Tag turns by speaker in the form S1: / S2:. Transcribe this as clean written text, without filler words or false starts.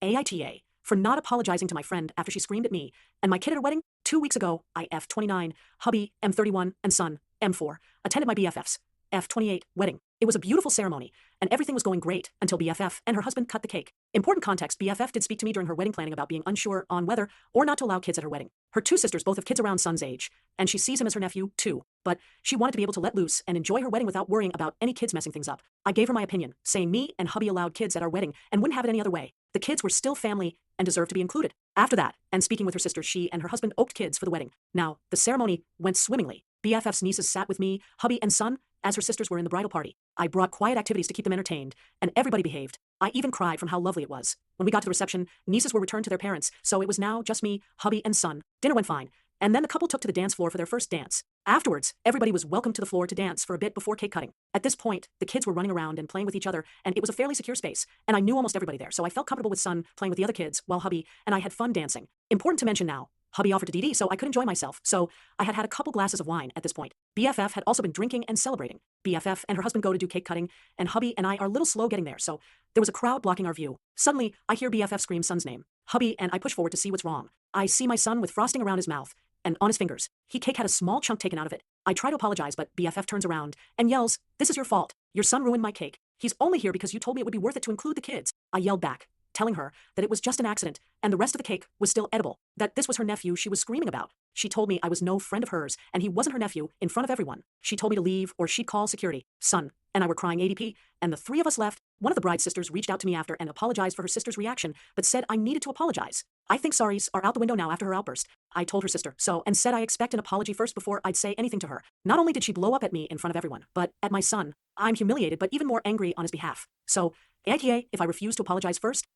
S1: AITA for not apologizing to my friend after she screamed at me and my kid at her wedding. 2 weeks ago, I F29, hubby M31, and son M4 attended my BFF's F28 wedding. It was a beautiful ceremony, and everything was going great until BFF and her husband cut the cake. Important context, BFF did speak to me during her wedding planning about being unsure on whether or not to allow kids at her wedding. Her two sisters both have kids around son's age, and she sees him as her nephew, too. But she wanted to be able to let loose and enjoy her wedding without worrying about any kids messing things up. I gave her my opinion, saying me and hubby allowed kids at our wedding and wouldn't have it any other way. The kids were still family and deserved to be included. After that, and speaking with her sister, she and her husband oaked kids for the wedding. Now, the ceremony went swimmingly. BFF's nieces sat with me, hubby, and son as her sisters were in the bridal party. I brought quiet activities to keep them entertained, and everybody behaved. I even cried from how lovely it was. When we got to the reception, nieces were returned to their parents, so it was now just me, hubby, and son. Dinner went fine, and then the couple took to the dance floor for their first dance. Afterwards, everybody was welcomed to the floor to dance for a bit before cake cutting. At this point, the kids were running around and playing with each other, and it was a fairly secure space, and I knew almost everybody there, so I felt comfortable with son playing with the other kids while hubby and I had fun dancing. Important to mention now, hubby offered to DD, so I could enjoy myself, so I had had a couple glasses of wine at this point. BFF had also been drinking and celebrating. BFF and her husband go to do cake cutting, and hubby and I are a little slow getting there, so there was a crowd blocking our view. Suddenly, I hear BFF scream son's name. Hubby and I push forward to see what's wrong. I see my son with frosting around his mouth and on his fingers. Cake had a small chunk taken out of it. I try to apologize, but BFF turns around and yells, "This is your fault. Your son ruined my cake. He's only here because you told me it would be worth it to include the kids." I yelled back, telling her that it was just an accident and the rest of the cake was still edible, that this was her nephew she was screaming about. She told me I was no friend of hers and he wasn't her nephew in front of everyone. She told me to leave or she'd call security. Son and I were crying ADP, and the three of us left. One of the bride's sisters reached out to me after and apologized for her sister's reaction, but said I needed to apologize. I think sorries are out the window now after her outburst. I told her sister so and said I expect an apology first before I'd say anything to her. Not only did she blow up at me in front of everyone, but at my son. I'm humiliated but even more angry on his behalf. So, AITA, if I refuse to apologize first,